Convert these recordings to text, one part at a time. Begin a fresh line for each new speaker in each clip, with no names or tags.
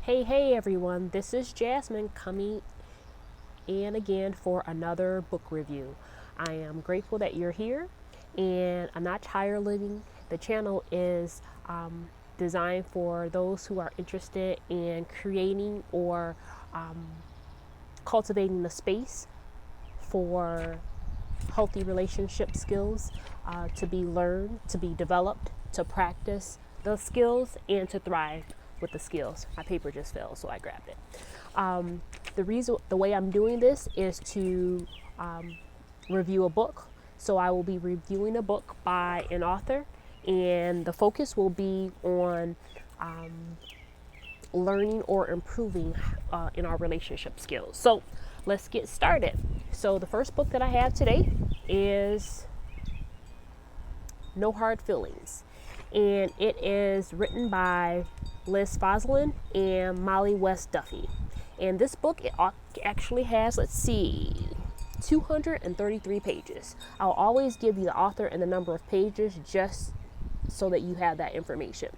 Hey everyone, this is Jasmine coming in again for another book review. I am grateful that you're here, and A Notch Higher Living. The channel is designed for those who are interested in creating or cultivating the space for healthy relationship skills to be learned, to be developed, to practice the skills, and to thrive with the skills. My paper just fell, so I grabbed it. The way I'm doing this is to review a book. So I will be reviewing a book by an author, and the focus will be on learning or improving in our relationship skills. So let's get started. So the first book that I have today is No Hard Feelings, and it is written by Liz Fosslien and Molly West Duffy. And this book, it actually has, 233 pages. I'll always give you the author and the number of pages just so that you have that information.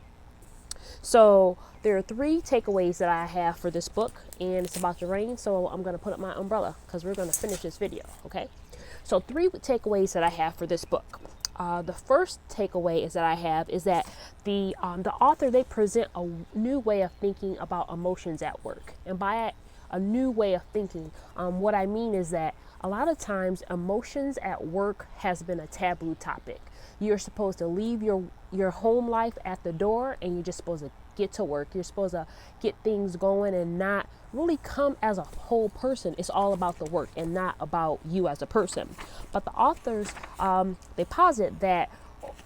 So there are 3 takeaways that I have for this book, and it's about to rain, so I'm going to put up my umbrella because we're going to finish this video, okay? So 3 takeaways that I have for this book. The first takeaway is that the author, they present a new way of thinking about emotions at work. And by a new way of thinking, what I mean is that a lot of times emotions at work has been a taboo topic. You're supposed to leave your home life at the door, and you're just supposed to get to work. You're supposed to get things going and not really come as a whole person. It's all about the work and not about you as a person. But the authors, they posit that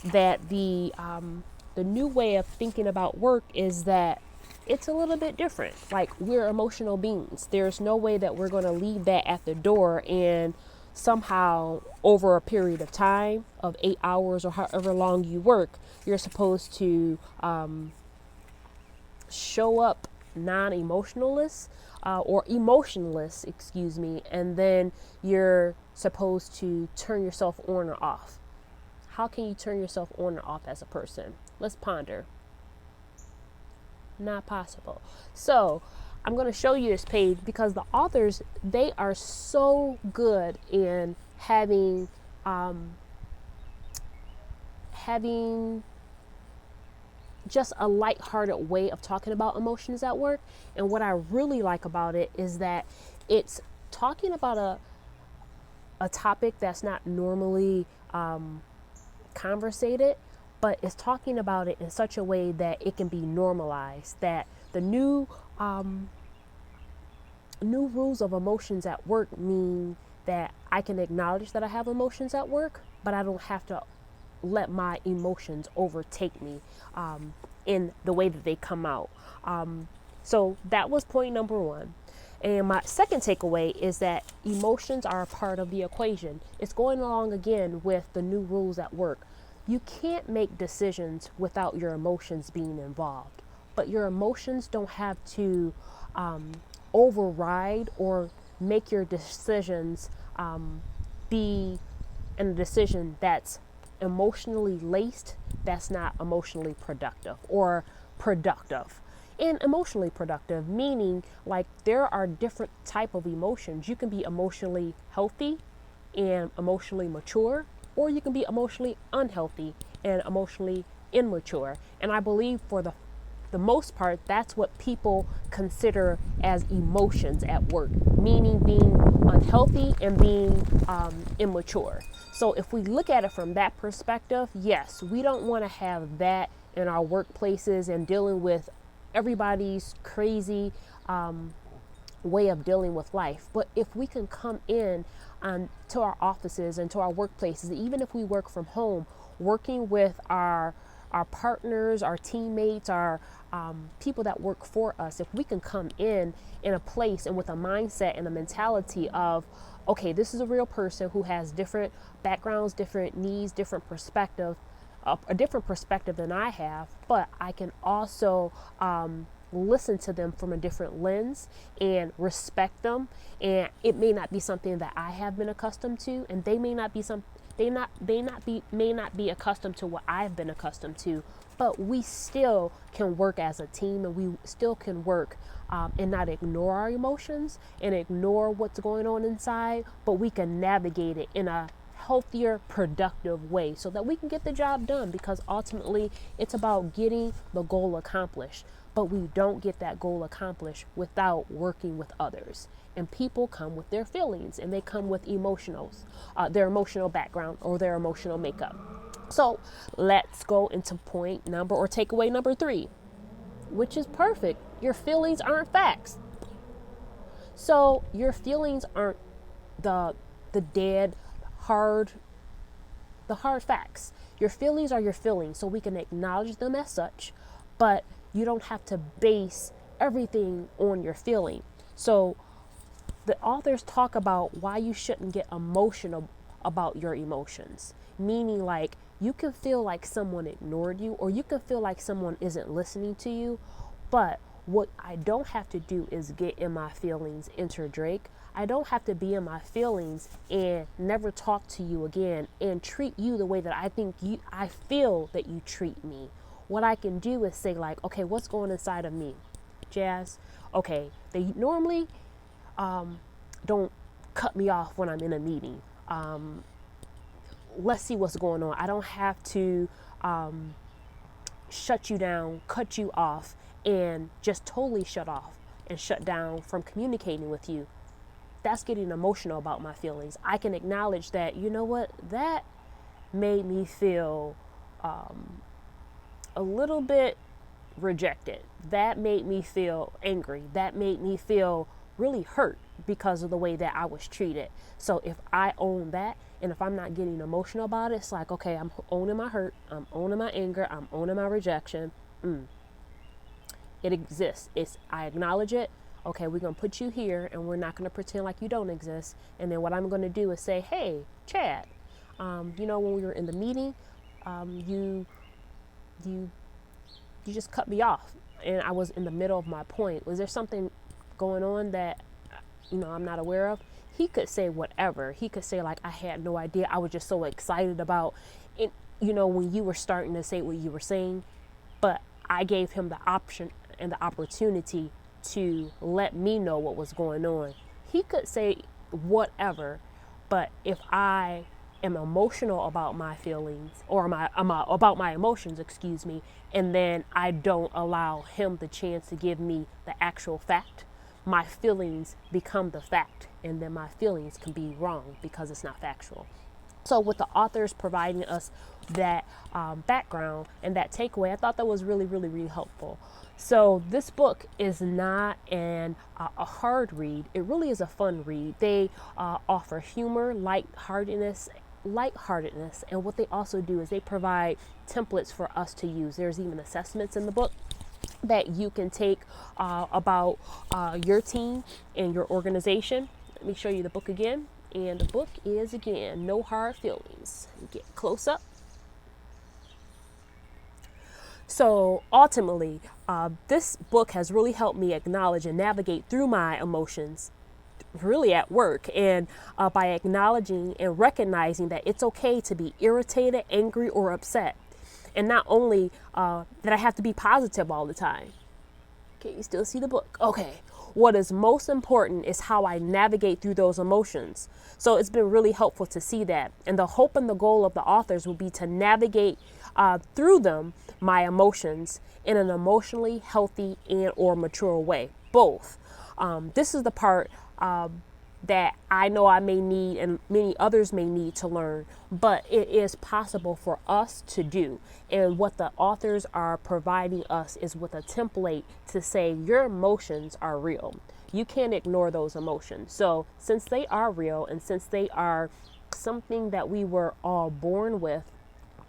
the new way of thinking about work is that it's a little bit different. Like, we're emotional beings. There's no way that we're going to leave that at the door, and somehow over a period of time of 8 hours or however long you work, you're supposed to show up non-emotionalist or emotionless, and then you're supposed to turn yourself on or off. How can you turn yourself on or off as a person? Let's ponder. Not possible. So I'm going to show you this page because the authors, they are so good in having just a lighthearted way of talking about emotions at work. And what I really like about it is that it's talking about a topic that's not normally conversated, but it's talking about it in such a way that it can be normalized, that the new rules of emotions at work mean that I can acknowledge that I have emotions at work, but I don't have to let my emotions overtake me in the way that they come out. So that was point number 1. And my second takeaway is that emotions are a part of the equation. It's going along again with the new rules at work. You can't make decisions without your emotions being involved, but your emotions don't have to override or make your decisions be in a decision that's emotionally laced, that's not emotionally productive, or productive. And emotionally productive, meaning like there are different type of emotions. You can be emotionally healthy and emotionally mature, or you can be emotionally unhealthy and emotionally immature. And I believe for the most part, that's what people consider as emotions at work, meaning being unhealthy and being immature. So if we look at it from that perspective, yes, we don't want to have that in our workplaces and dealing with everybody's crazy way of dealing with life. But if we can come in to our offices and to our workplaces, even if we work from home, working with our partners, our teammates, our people that work for us, if we can come in a place and with a mindset and a mentality of, okay, this is a real person who has different backgrounds, different needs, different perspective, a different perspective than I have, but I can also listen to them from a different lens and respect them. And it may not be something that I have been accustomed to, and they may not be accustomed to what I've been accustomed to, but we still can work as a team, and we still can work and not ignore our emotions and ignore what's going on inside, but we can navigate it in a healthier, productive way so that we can get the job done, because ultimately it's about getting the goal accomplished. But we don't get that goal accomplished without working with others. And people come with their feelings, and they come with their emotional background or their emotional makeup. So let's go into takeaway number 3, which is perfect. Your feelings aren't facts. So your feelings aren't the dead, hard facts. Your feelings are your feelings, so we can acknowledge them as such, but you don't have to base everything on your feeling. So the authors talk about why you shouldn't get emotional about your emotions, meaning like you can feel like someone ignored you, or you can feel like someone isn't listening to you, but what I don't have to do is get in my feelings, enter Drake. I don't have to be in my feelings and never talk to you again and treat you the way that I feel that you treat me. What I can do is say like, okay, what's going inside of me? Jazz, okay, they normally don't cut me off when I'm in a meeting. Let's see what's going on. I don't have to shut you down, cut you off, and just totally shut off and shut down from communicating with you. That's getting emotional about my feelings. I can acknowledge that, you know what, that made me feel a little bit rejected. That made me feel angry. That made me feel really hurt because of the way that I was treated. So if I own that, and if I'm not getting emotional about it, it's like, okay, I'm owning my hurt, I'm owning my anger, I'm owning my rejection. It exists. I acknowledge it. Okay, we're going to put you here, and we're not going to pretend like you don't exist. And then what I'm going to do is say, hey, Chad, when we were in the meeting, you just cut me off, and I was in the middle of my point. Was there something going on that, I'm not aware of? He could say whatever. He could say like, I had no idea. I was just so excited about it, when you were starting to say what you were saying. But I gave him the option and the opportunity to let me know what was going on. He could say whatever, but if I am emotional about my feelings or about my emotions, and then I don't allow him the chance to give me the actual fact, my feelings become the fact, and then my feelings can be wrong because it's not factual. So with the authors providing us that background and that takeaway, I thought that was really, really, really helpful. So this book is not a hard read. It really is a fun read. They offer humor, lightheartedness, and what they also do is they provide templates for us to use. There's even assessments in the book that you can take about your team and your organization. Let me show you the book again. And the book is, again, No Hard Feelings. Get close up. So ultimately, this book has really helped me acknowledge and navigate through my emotions really at work, and by acknowledging and recognizing that it's okay to be irritated, angry, or upset. And not only that I have to be positive all the time. Can you still see the book? Okay. What is most important is how I navigate through those emotions. So it's been really helpful to see that. And the hope and the goal of the authors will be to navigate through them, my emotions, in an emotionally healthy and or mature way. Both. This is the part that I know I may need and many others may need to learn, but it is possible for us to do. And what the authors are providing us is with a template to say your emotions are real. You can't ignore those emotions. So since they are real and since they are something that we were all born with,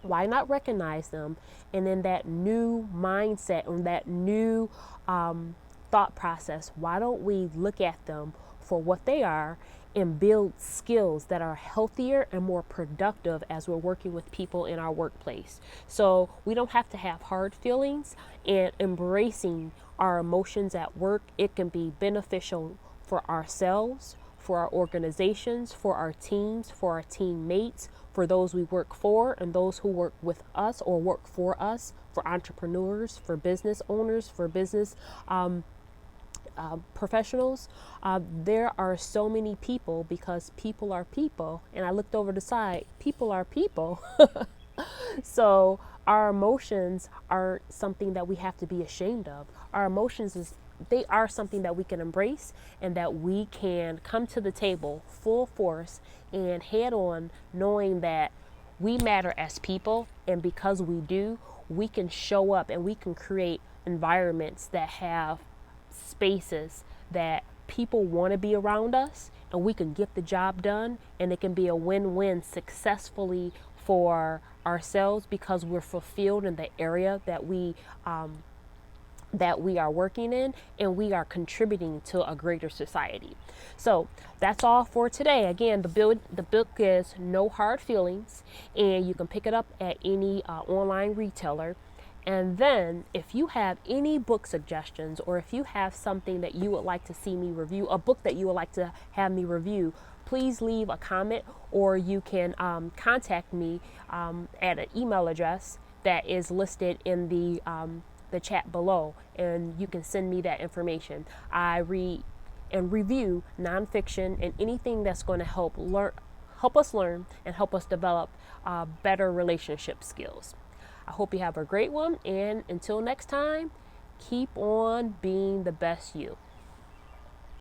why not recognize them? And in that new mindset and that new thought process, why don't we look at them for what they are and build skills that are healthier and more productive as we're working with people in our workplace. So we don't have to have hard feelings, and embracing our emotions at work, it can be beneficial for ourselves, for our organizations, for our teams, for our teammates, for those we work for and those who work with us or work for us, for entrepreneurs, for business owners, for business professionals. There are so many people because people are people. And I looked over the side, people are people. So our emotions are something that we have to be ashamed of. Our emotions they are something that we can embrace and that we can come to the table full force and head on, knowing that we matter as people, and because we do, we can show up and we can create environments that have spaces that people want to be around us, and we can get the job done, and it can be a win-win successfully for ourselves because we're fulfilled in the area that we are working in, and we are contributing to a greater society. So that's all for today. Again, the book is No Hard Feelings, and you can pick it up at any online retailer. And then if you have any book suggestions, or if you have something that you would like to see me review, a book that you would like to have me review, please leave a comment, or you can contact me at an email address that is listed in the chat below, and you can send me that information. I read and review nonfiction and anything that's going to help us learn and help us develop better relationship skills. I hope you have a great one, and until next time, keep on being the best you.